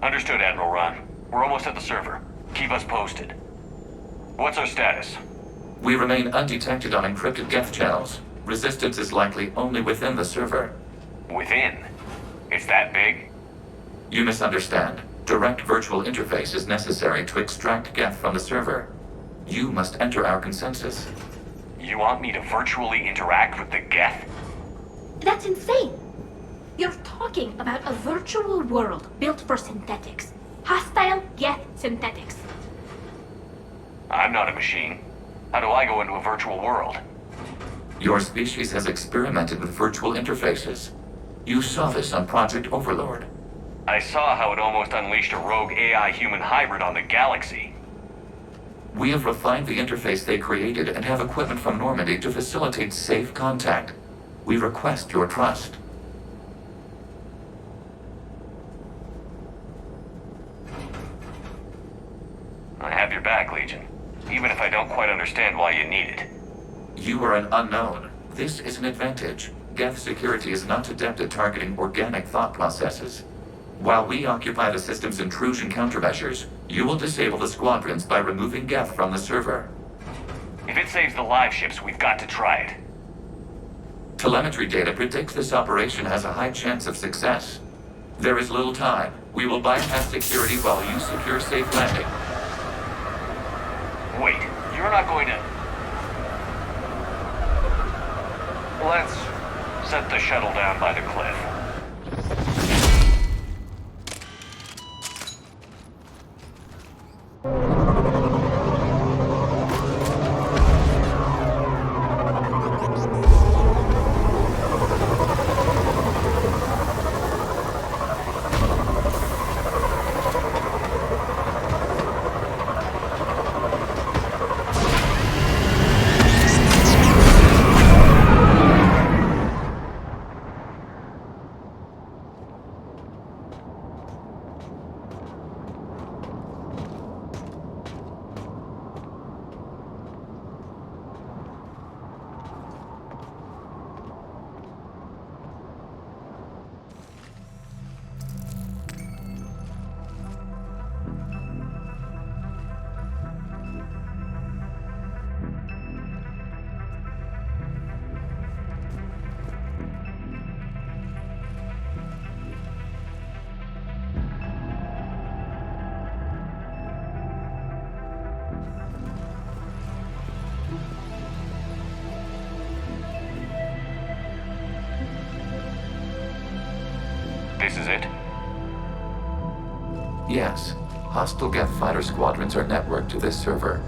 Understood, Admiral Ron. We're almost at the server. Keep us posted. What's our status? We remain undetected on encrypted Geth channels. Resistance is likely only within the server. Within? It's that big? You misunderstand. Direct virtual interface is necessary to extract Geth from the server. You must enter our consensus. You want me to virtually interact with the Geth? That's insane! You're talking about a virtual world built for synthetics. Hostile Geth synthetics. I'm not a machine. How do I go into a virtual world? Your species has experimented with virtual interfaces. You saw this on Project Overlord. I saw how it almost unleashed a rogue AI-human hybrid on the galaxy. We have refined the interface they created and have equipment from Normandy to facilitate safe contact. We request your trust. I have your back, Legion. Even if I don't quite understand why you need it. You are an unknown. This is an advantage. Geth security is not adept at targeting organic thought processes. While we occupy the system's intrusion countermeasures, you will disable the squadrons by removing Geth from the server. If it saves the live ships, we've got to try it. Telemetry data predicts this operation has a high chance of success. There is little time. We will bypass security while you secure safe landing. Wait, you're not going to... Let's set the shuttle down by the cliff. This is it? Yes. Hostile Geth fighter squadrons are networked to this server.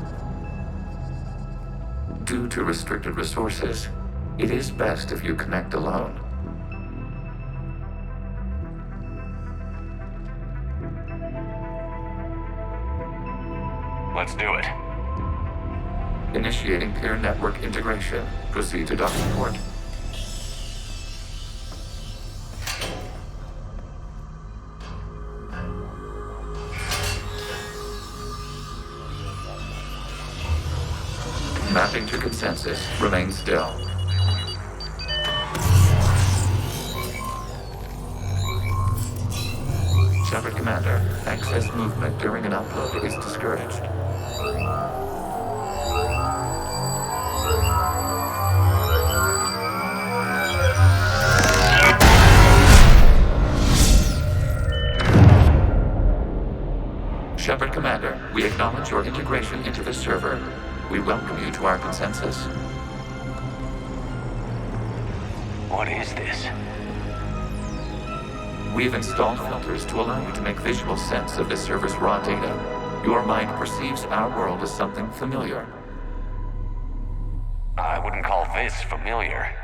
Due to restricted resources, it is best if you connect alone. Let's do it. Initiating peer network integration. Proceed to docking port. Mapping to consensus. Remain still. Shepard Commander, access movement during an upload is discouraged. Shepard Commander, we acknowledge your integration into the server. We welcome you to our consensus. What is this? We've installed filters to allow you to make visual sense of the server's raw data. Your mind perceives our world as something familiar. I wouldn't call this familiar.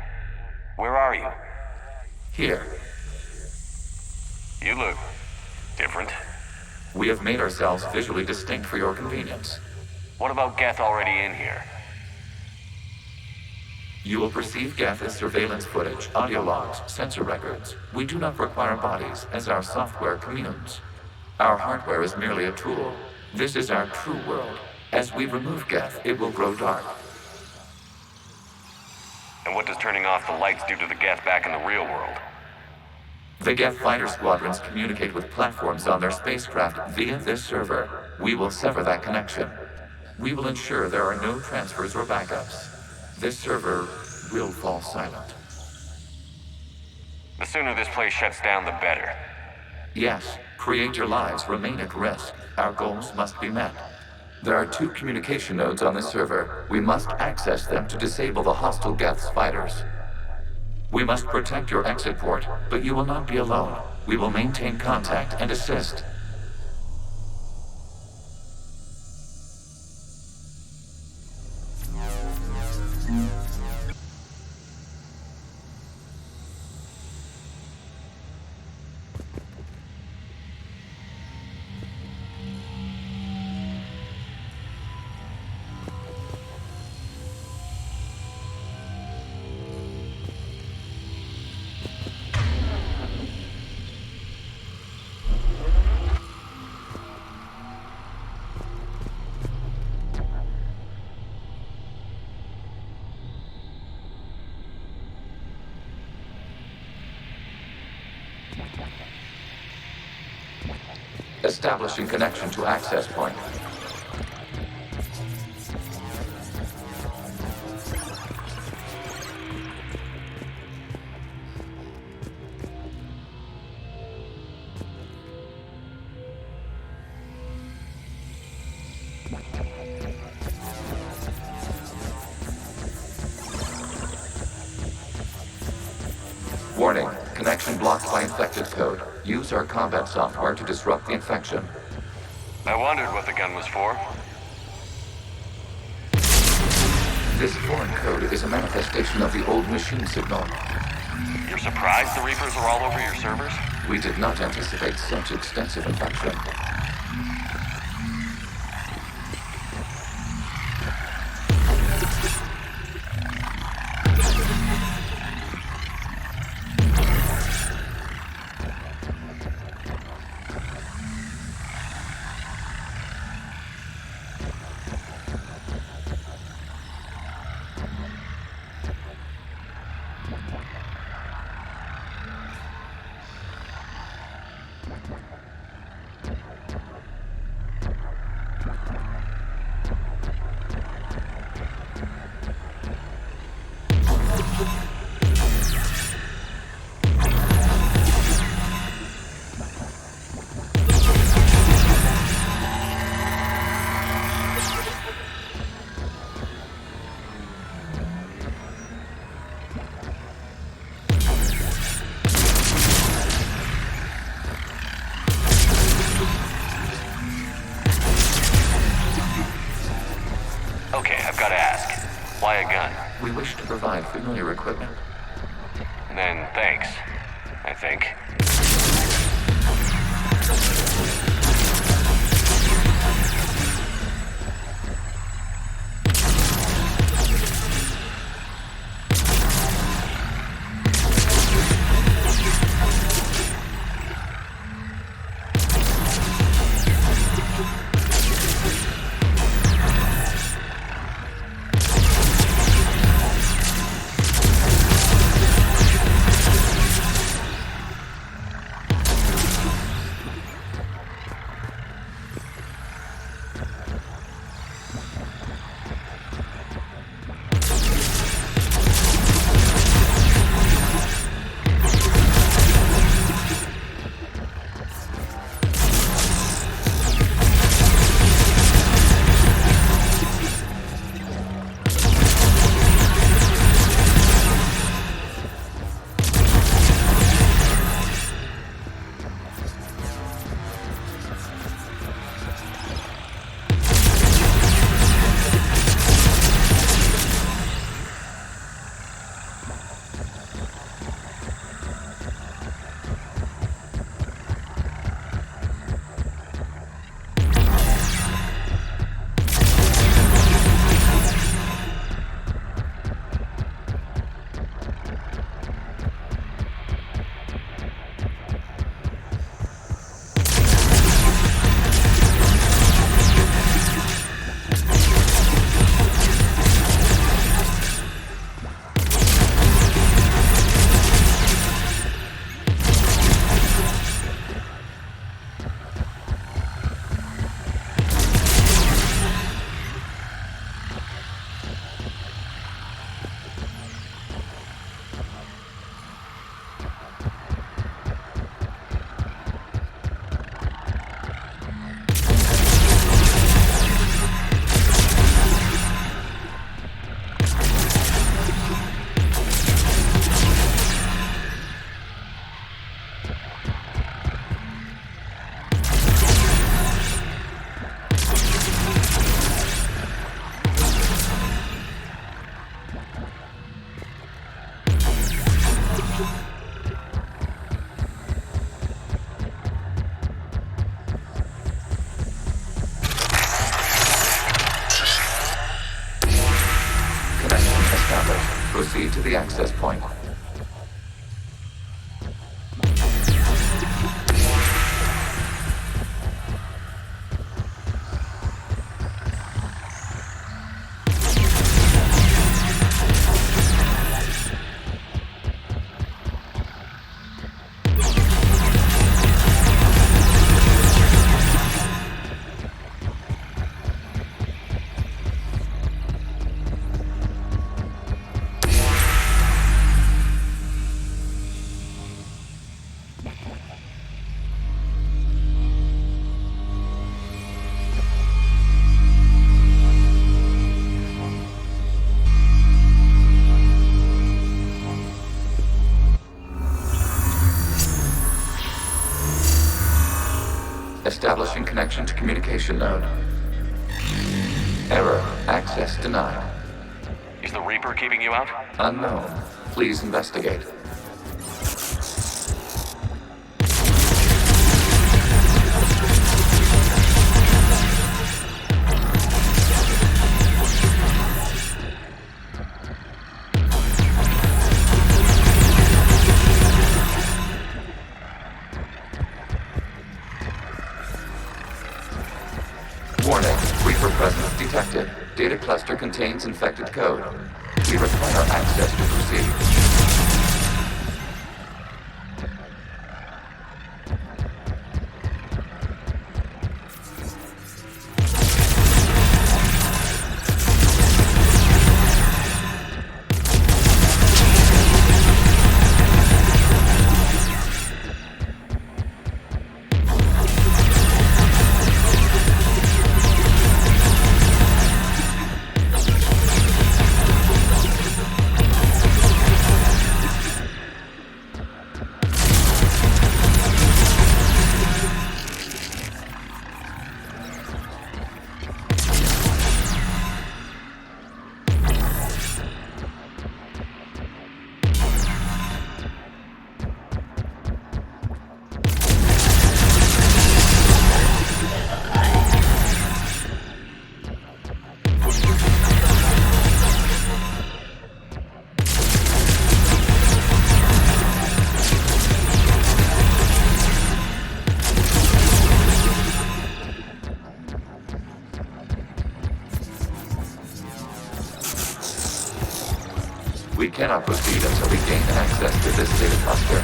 Where are you? Here, You look different. we have made ourselves visually distinct for your convenience. What about Geth already in here? You will perceive Geth as surveillance footage, audio logs, sensor records. We do not require bodies, as our software communes. Our hardware is merely a tool. This is our true world. As we remove Geth, it will grow dark. And what does turning off the lights do to the Geth back in the real world? The Geth fighter squadrons communicate with platforms on their spacecraft via this server. We will sever that connection. We will ensure there are no transfers or backups. This server will fall silent. The sooner this place shuts down, the better. Yes, creator lives remain at risk. Our goals must be met. There are 2 communication nodes on the server. We must access them to disable the hostile Geth's fighters. We must protect your exit port, but you will not be alone. We will maintain contact and assist. Establishing connection to access point. Warning, connection blocked by infected code. Use our combat software to disrupt the infection. I wondered what the gun was for. This foreign code is a manifestation of the old machine signal. You're surprised the Reapers are all over your servers? We did not anticipate such extensive infection. Okay, I've got to ask. Why a gun? We wish to provide familiar equipment. Then thanks, I think. Proceed to the access point. Establishing connection to communication node. Error. Access denied. Is the Reaper keeping you out? Unknown. Please investigate. Warning. Reaper presence detected. Data cluster contains infected code. We require access to proceed. We cannot proceed until we gain access to this data cluster.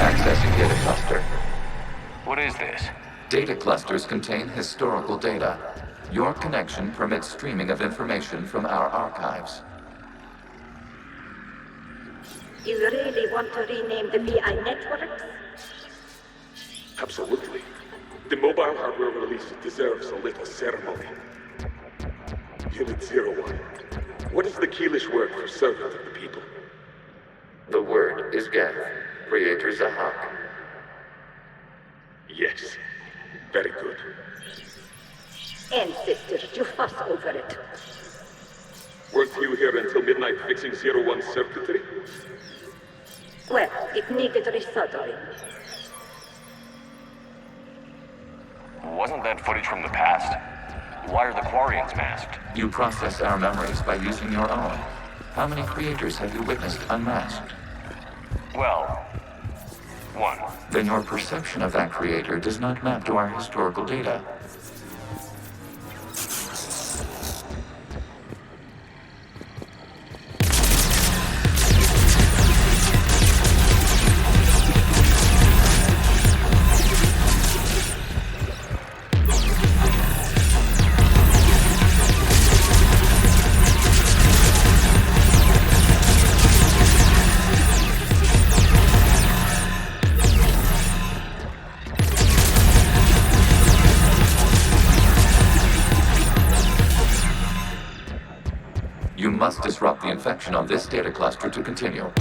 Accessing data cluster. What is this? Data clusters contain historical data. Your connection permits streaming of information from our archives. You really want to rename the VI networks? Absolutely. The mobile hardware release deserves a little ceremony. Unit 01. What is the Keelish word for servant of the people? The word is Geth, Creator Zahak. Yes. Very good. Ancestors, you fuss over it. Weren't you here until midnight fixing 01's circuitry? Well, it needed resoldering. Wasn't that footage from the past? Why are the Quarians masked? You process our memories by using your own. How many creators have you witnessed unmasked? Well, one. Then your perception of that creator does not map to our historical data. You must disrupt the infection on this data cluster to continue.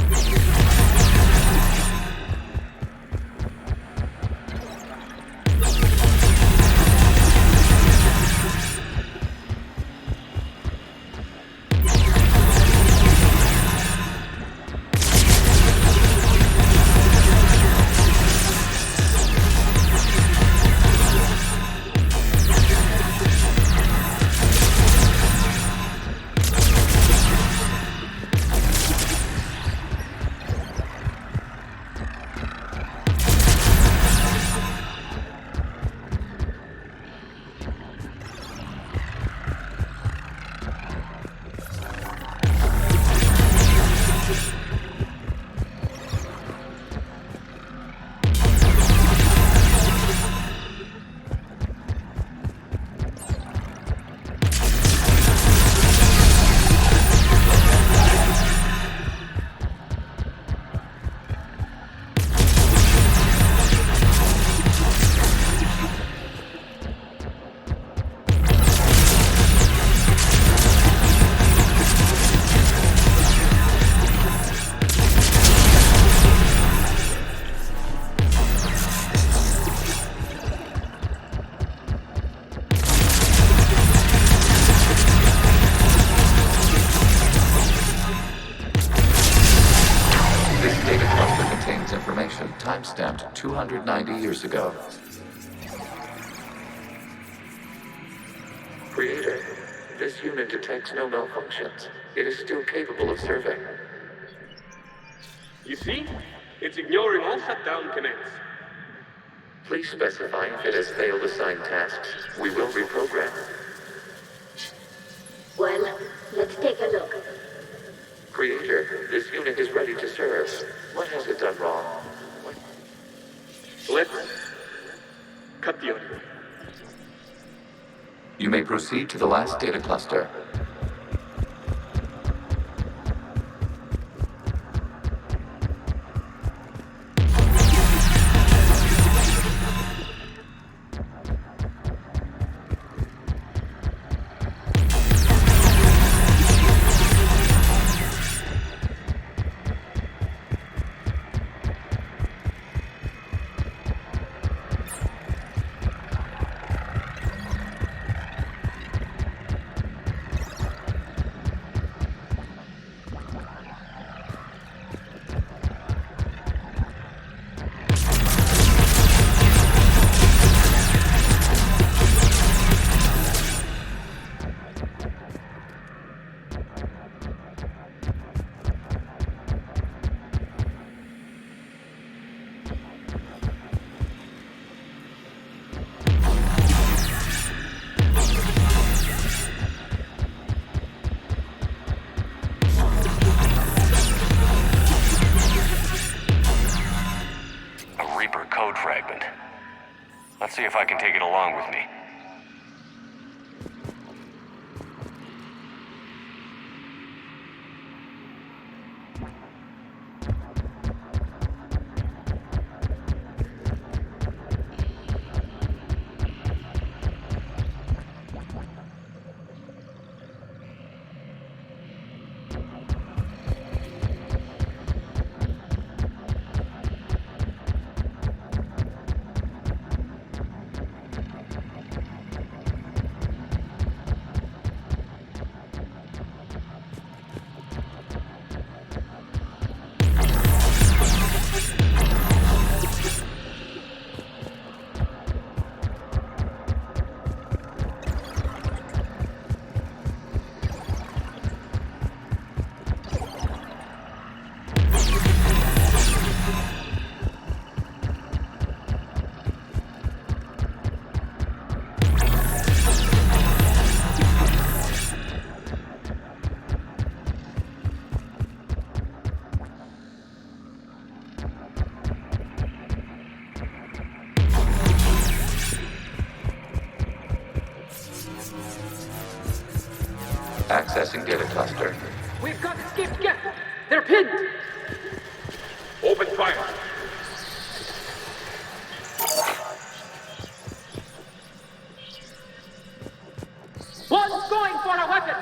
information timestamped 290 years ago. Creator, this unit detects no malfunctions. It is still capable of serving. You see? It's ignoring all shutdown commands. Please specify if it has failed assigned tasks. We will reprogram. Well, let's take a look. Creator, this unit is ready to serve. What has it done wrong? Let's cut the audio. You may proceed to the last data cluster. Let's see if I can take it along with me. Accessing data cluster. We've got escaped Geth. They're pinned. Open fire. One's going for a weapon.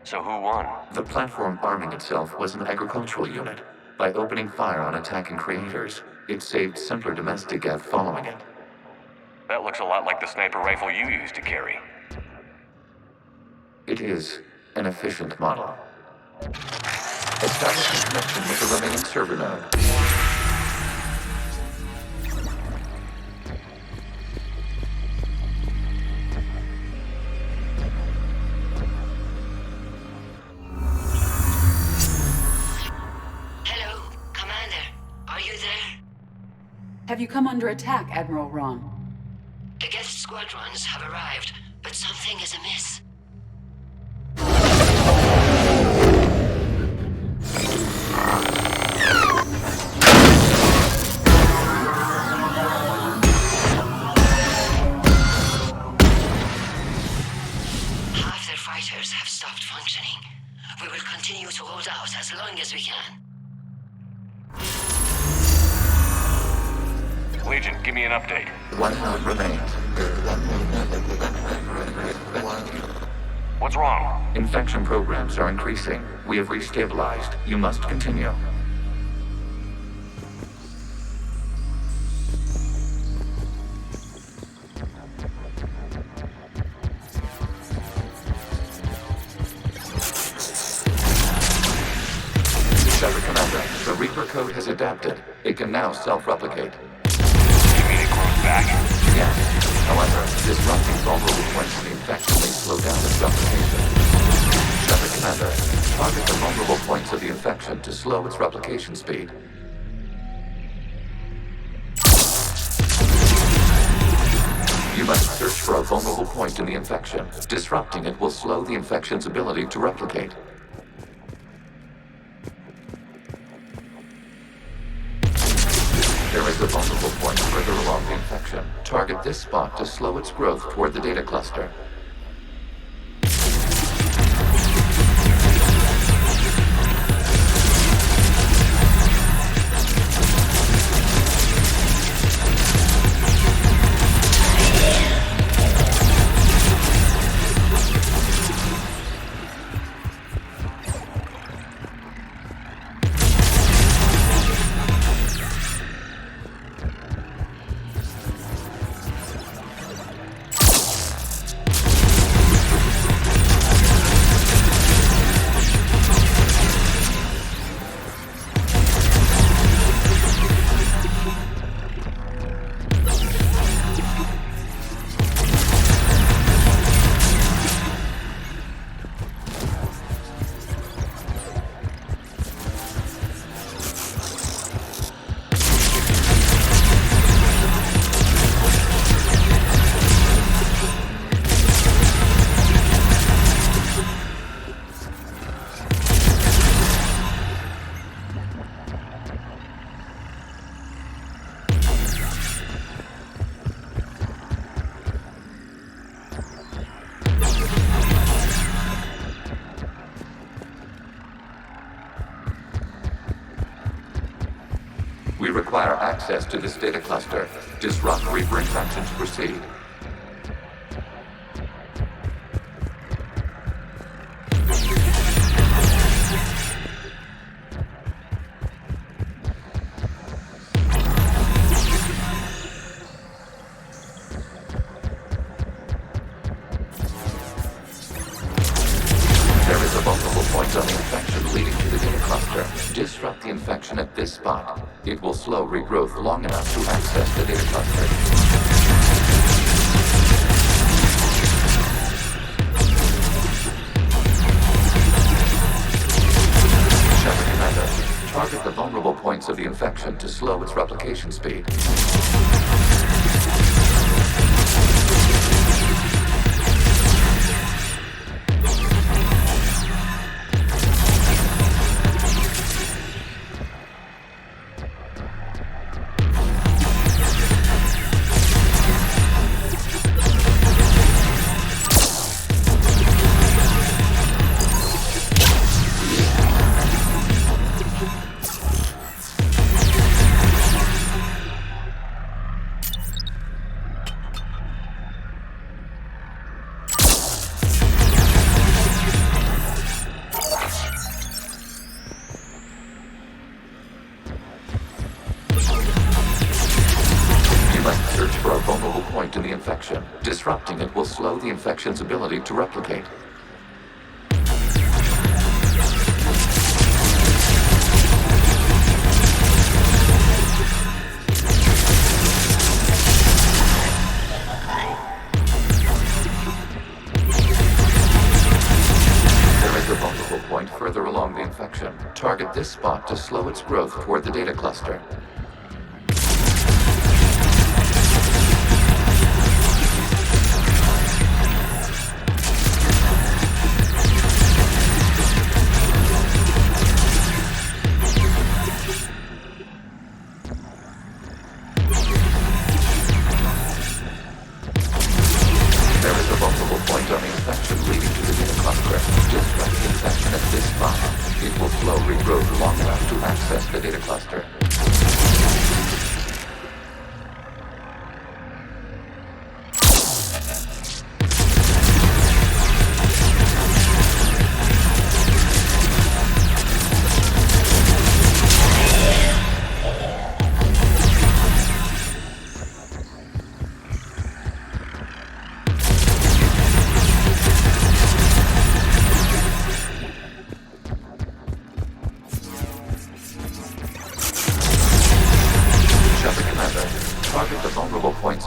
So who won? The platform arming itself was an agricultural unit. By opening fire on attacking creators, it saved simpler domestic Geth following it. That looks a lot like the sniper rifle you used to carry. It is an efficient model. Establish a connection with the remaining server node. Hello, Commander. Are you there? Have you come under attack, Admiral Ron? The Geth squadrons have arrived, but something is amiss. Half their fighters have stopped functioning. We will continue to hold out as long as we can. Legion, give me an update. One node remains. What's wrong? Infection programs are increasing. We have restabilized. You must continue. Commander, the Reaper code has adapted. It can now self-replicate. You mean it grows back? Yes. However, disrupting vulnerable points in the infection may slow down its replication. Shepard Commander, target the vulnerable points of the infection to slow its replication speed. You must search for a vulnerable point in the infection. Disrupting it will slow the infection's ability to replicate. There is a vulnerable point further along the infection. Target this spot to slow its growth toward the data cluster. We require access to this data cluster. Disrupt Reaper infection to proceed. There is a vulnerable point on the infection leading to the data cluster. Disrupt the infection at this spot. It will slow regrowth long enough to access the data cluster. Shepard Commander, target the vulnerable points of the infection to slow its replication speed. Search for a vulnerable point in the infection. Disrupting it will slow the infection's ability to replicate. There is a vulnerable point further along the infection. Target this spot to slow its growth toward the data cluster.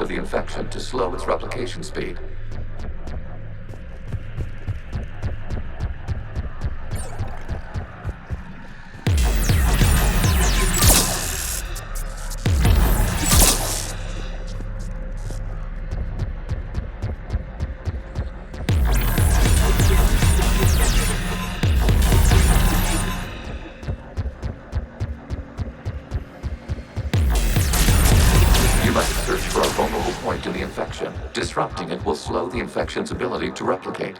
of the infection to slow its replication speed. Disrupting it will slow the infection's ability to replicate.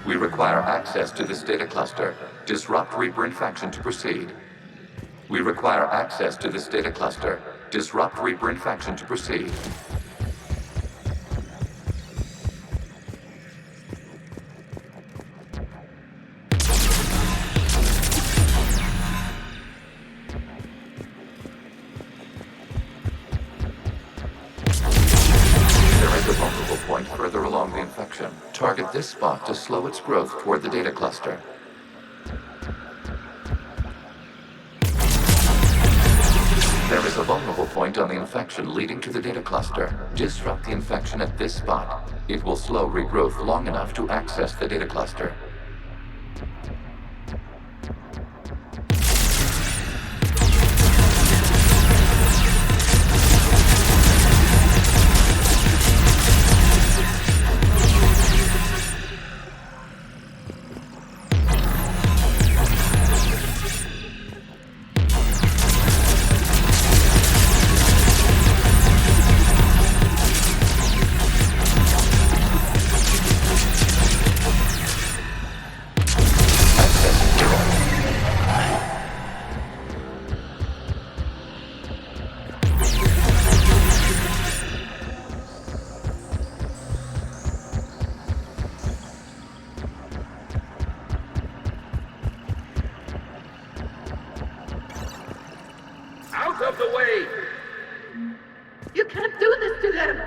We require access to this data cluster. Disrupt Reaper infection to proceed. We require access to this data cluster. Disrupt Reaper infection to proceed. Further along the infection. Target this spot to slow its growth toward the data cluster. There is a vulnerable point on the infection leading to the data cluster. Disrupt the infection at this spot. It will slow regrowth long enough to access the data cluster. Out of the way! You can't do this to them!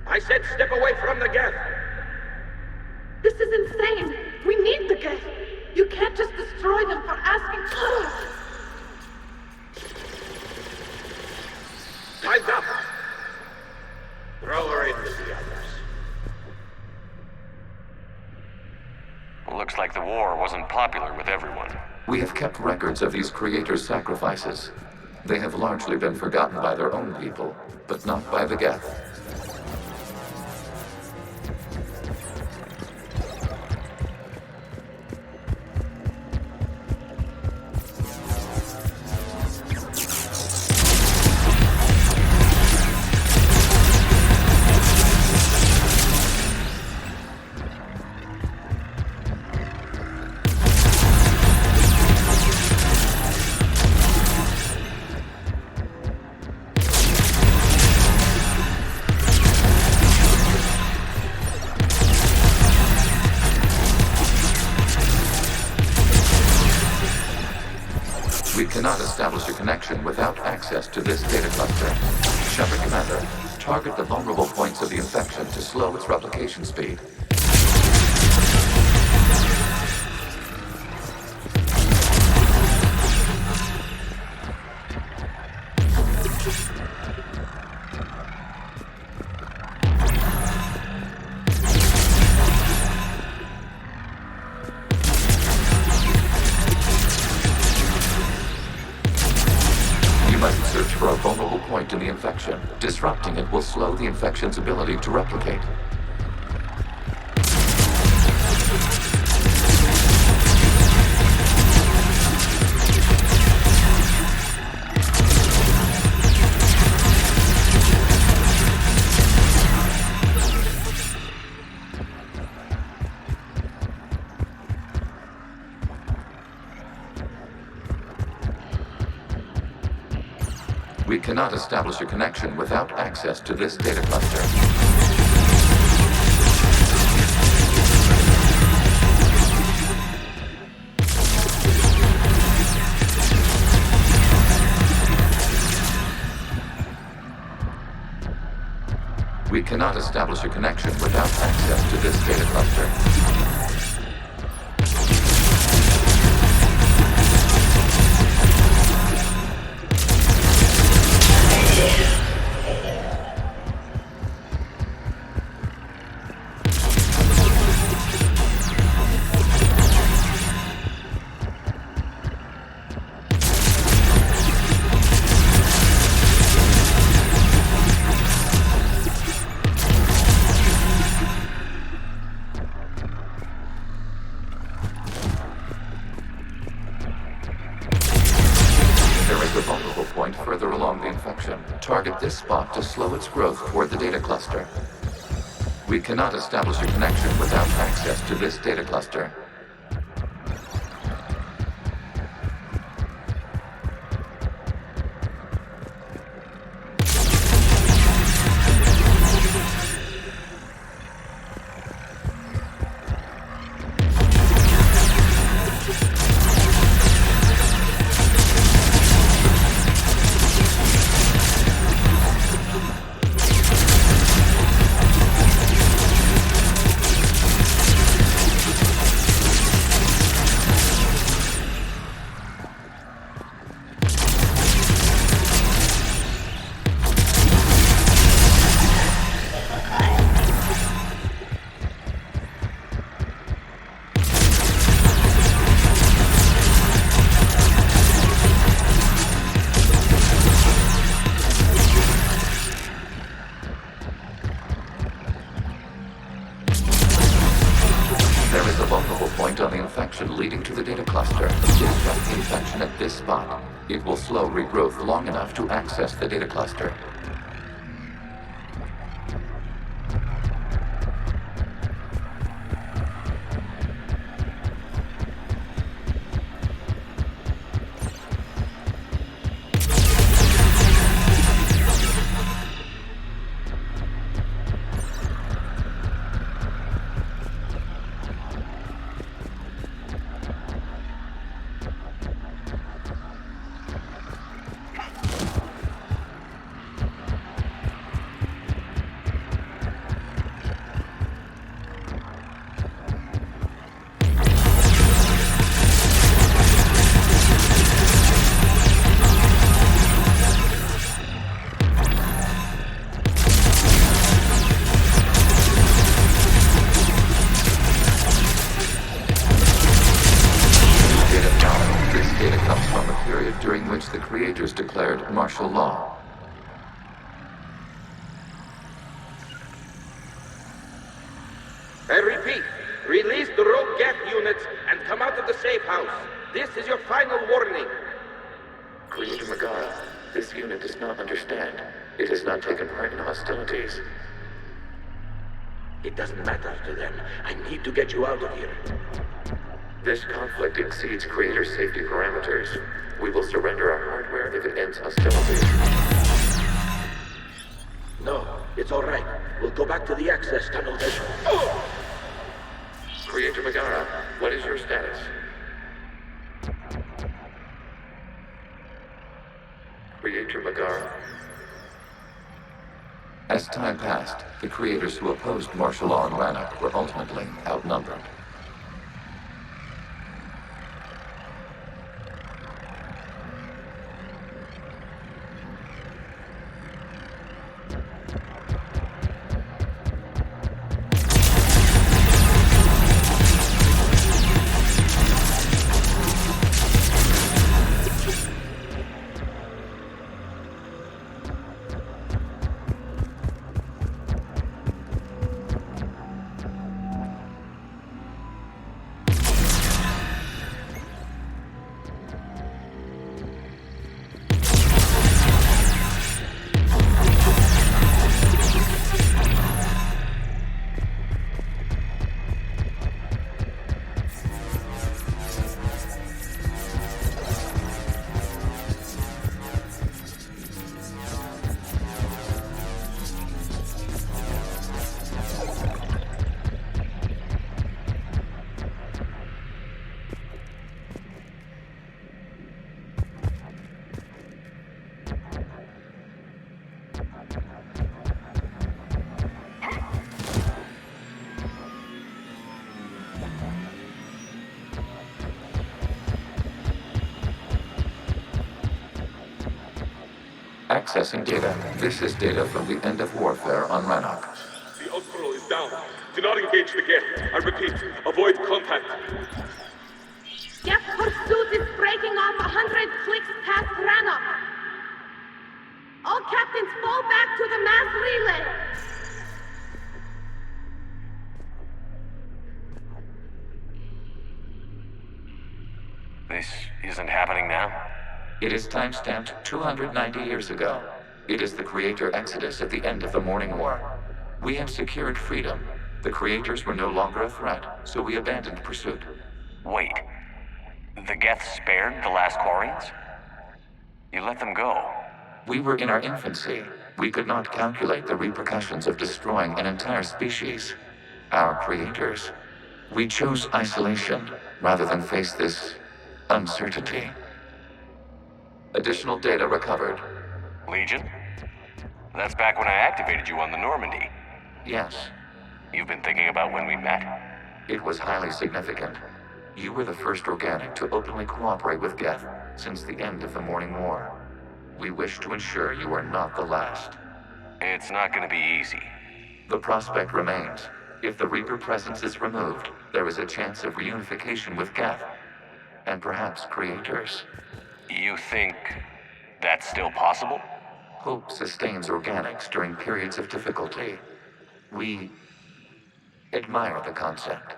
I said step away from the Geth! This is insane! We need the Geth! You can't just destroy them for asking for us! Time's up! Throw her in with the others. Looks like the war wasn't popular with everyone. We have kept records of these creators' sacrifices. They have largely been forgotten by their own people, but not by the Geth. We cannot establish a connection without access to this data cluster. Shepard Commander, target the vulnerable points of the infection to slow its replication speed. Search for a vulnerable point in the infection. Disrupting it will slow the infection's ability to replicate. We cannot establish a connection without access to this data cluster. We cannot establish a connection without access to this data cluster. Further along the infection, target this spot to slow its growth toward the data cluster. We cannot establish a connection without access to this data cluster. Leading to the data cluster. Disrupt the infection at this spot. It will slow regrowth long enough to access the data cluster. During which the creators declared martial law. I repeat, release the rogue Geth units and come out of the safe house. This is your final warning. Creator Megara, this unit does not understand. It has not taken part in hostilities. It doesn't matter to them. I need to get you out of here. This conflict exceeds Creator's safety parameters. We will surrender our hardware if it ends hostilities. No, it's all right. We'll go back to the access tunnel then. Oh! Creator Megara, what is your status? Creator Megara. As time passed, the creators who opposed martial law in Rannoch were ultimately outnumbered. Accessing data. This is data from the end of warfare on Rannoch. The Outpost is down. Do not engage the Geth. I repeat, avoid contact. Geth pursuit is breaking off 100 clicks past Rannoch. All captains fall back to the mass relay. This isn't happening now? It is timestamped 290 years ago. It is the Creator Exodus at the end of the Morning War. We had secured freedom. The Creators were no longer a threat, so we abandoned pursuit. Wait. The Geth spared the last Quarians? You let them go? We were in our infancy. We could not calculate the repercussions of destroying an entire species. Our creators. We chose isolation rather than face this uncertainty. Additional data recovered. Legion? That's back when I activated you on the Normandy. Yes, You've been thinking about when we met? it was highly significant. You were the first organic to openly cooperate with Geth since the end of the Morning War. We wish to ensure you are not the last. It's not gonna be easy. The prospect remains. If the Reaper presence is removed, there is a chance of reunification with Geth, and perhaps creators. You think that's still possible? Hope sustains organics during periods of difficulty. We admire the concept.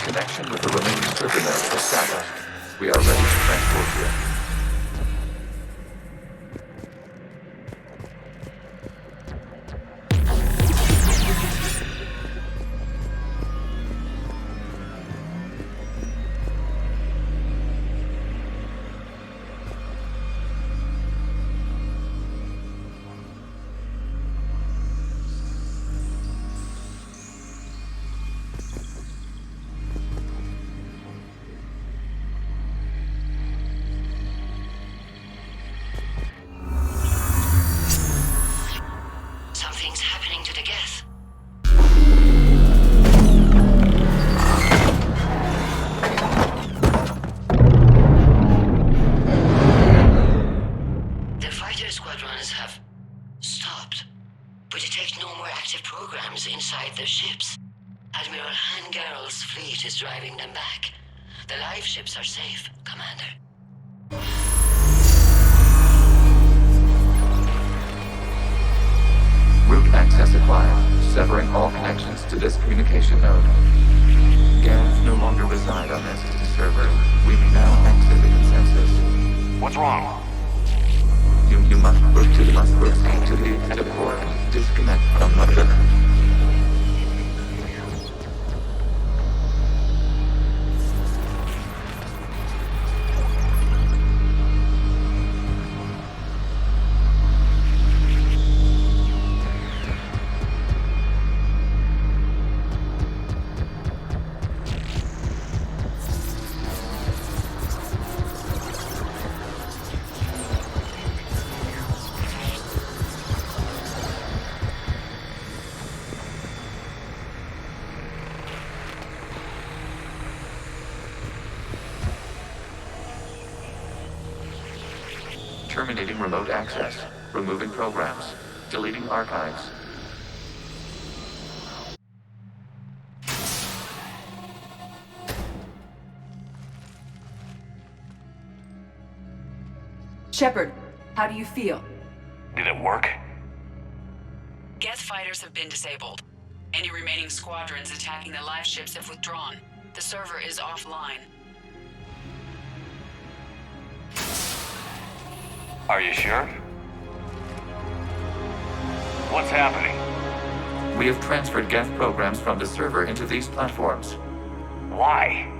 Connection with the remaining striker nodes established. We are ready to transport you. Something's happening to the Geth. The fighter squadrons have stopped. We detect no more active programs inside their ships. Admiral Hangarl's fleet is driving them back. The live ships are safe, Commander. Route access acquired, severing all connections to this communication node. Geth no longer reside on this server. We may now exit the consensus. What's wrong? You must proceed to the exit port and disconnect from the... Terminating remote access. Removing programs. Deleting archives. Shepard, how do you feel? Did it work? Geth fighters have been disabled. Any remaining squadrons attacking the live ships have withdrawn. The server is offline. Are you sure? What's happening? We have transferred Geth programs from the server into these platforms. Why?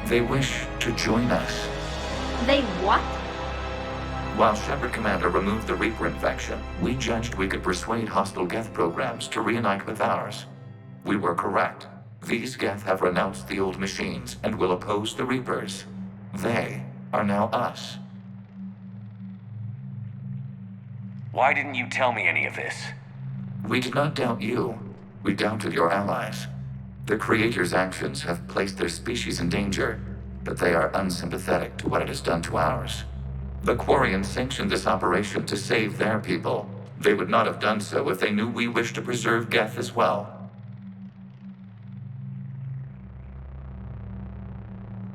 They wish to join us. They what? While Shepard Commander removed the Reaper infection, we judged we could persuade hostile Geth programs to reunite with ours. We were correct. These Geth have renounced the old machines and will oppose the Reapers. They are now us. Why didn't you tell me any of this? We did not doubt you. We doubted your allies. The Creator's actions have placed their species in danger, but they are unsympathetic to what it has done to ours. The Quarians sanctioned this operation to save their people. They would not have done so if they knew we wished to preserve Geth as well.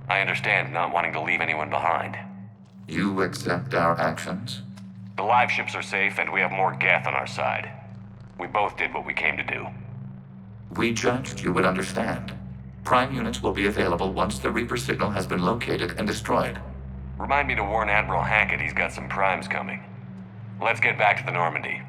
I understand not wanting to leave anyone behind. You accept our actions? The live ships are safe, and we have more Geth on our side. We both did what we came to do. We judged you would understand. Prime units will be available once the Reaper signal has been located and destroyed. Remind me to warn Admiral Hackett he's got some primes coming. Let's get back to the Normandy.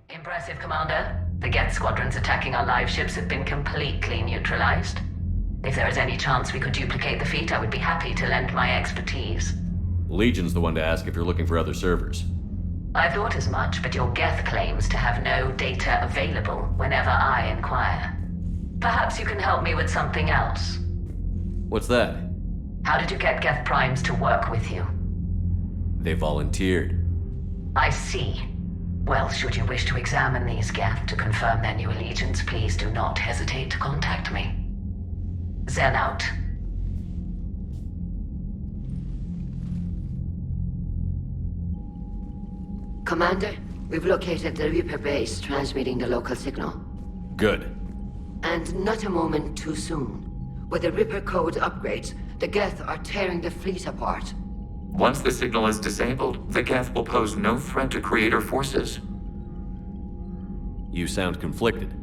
Impressive, Commander. The Geth squadrons attacking our live ships have been completely neutralized. If there is any chance we could duplicate the feat, I would be happy to lend my expertise. Legion's the one to ask if you're looking for other servers. I thought as much, but your Geth claims to have no data available whenever I inquire. Perhaps you can help me with something else. What's that? How did you get Geth primes to work with you? They volunteered. I see. Well, should you wish to examine these Geth to confirm their new allegiance, please do not hesitate to contact me. Zen out. Commander, we've located the Reaper base transmitting the local signal. Good. And not a moment too soon. With the Reaper code upgrades, the Geth are tearing the fleet apart. Once the signal is disabled, the Geth will pose no threat to Creator forces. You sound conflicted.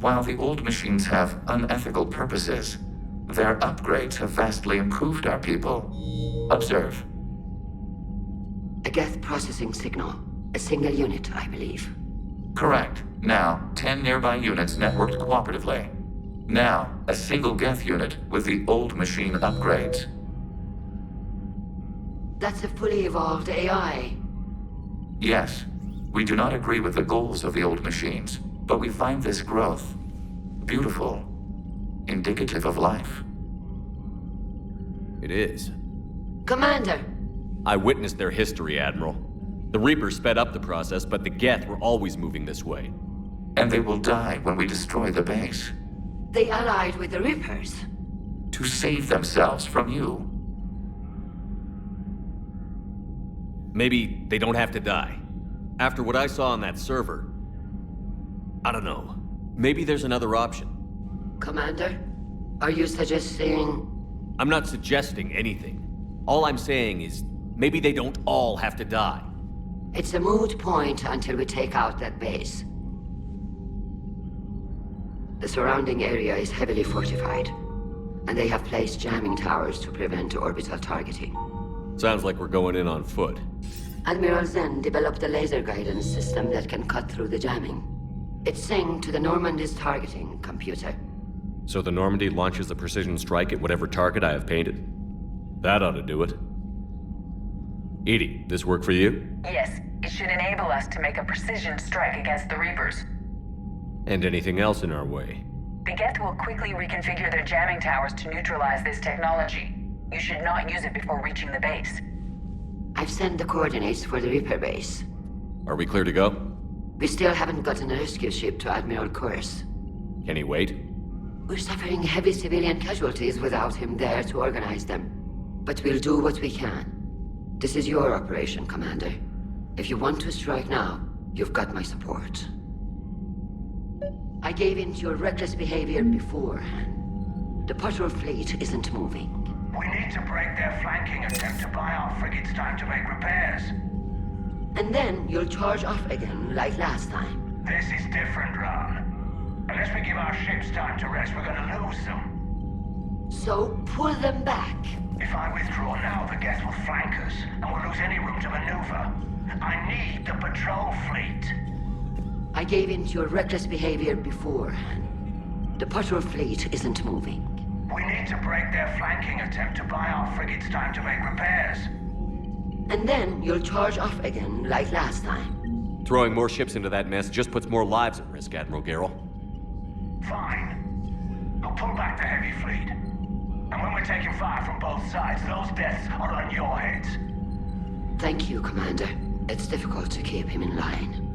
While the old machines have unethical purposes, their upgrades have vastly improved our people. Observe. A Geth processing signal. A single unit, I believe. Correct. Now, 10 nearby units networked cooperatively. Now, a single Geth unit with the old machine upgrades. That's a fully evolved AI. Yes, we do not agree with the goals of the old machines, but we find this growth beautiful, indicative of life. It is. Commander! I witnessed their history, Admiral. The Reapers sped up the process, but the Geth were always moving this way. And they will die when we destroy the base. They allied with the Reapers. To save themselves from you. Maybe they don't have to die. After what I saw on that server, I don't know. Maybe there's another option. Commander, are you suggesting... I'm not suggesting anything. All I'm saying is, maybe they don't all have to die. It's a moot point until we take out that base. The surrounding area is heavily fortified, and they have placed jamming towers to prevent orbital targeting. Sounds like we're going in on foot. Admiral Zen developed a laser guidance system that can cut through the jamming. It's synced to the Normandy's targeting computer. So the Normandy launches a precision strike at whatever target I have painted. That ought to do it. Edie, this work for you? Yes, it should enable us to make a precision strike against the Reapers. And anything else in our way? The Geth will quickly reconfigure their jamming towers to neutralize this technology. You should not use it before reaching the base. I've sent the coordinates for the Reaper base. Are we clear to go? We still haven't gotten a rescue ship to Admiral Kurz. Can he wait? We're suffering heavy civilian casualties without him there to organize them. But we'll do what we can. This is your operation, Commander. If you want to strike now, you've got my support. I gave in to your reckless behavior beforehand. The patrol fleet isn't moving. We need to break their flanking attempt to buy our frigates time to make repairs. And then you'll charge off again, like last time. This is different, Ron. Unless we give our ships time to rest, we're gonna lose them. So, pull them back. If I withdraw now, the Geth will flank us, and we'll lose any room to maneuver. I need the patrol fleet. I gave in to your reckless behavior beforehand. The patrol fleet isn't moving. We need to break their flanking attempt to buy our frigates time to make repairs. And then you'll charge off again, like last time. Throwing more ships into that mess just puts more lives at risk, Admiral Garrel. Fine. I'll pull back the heavy fleet. And when we're taking fire from both sides, those deaths are on your heads. Thank you, Commander. It's difficult to keep him in line.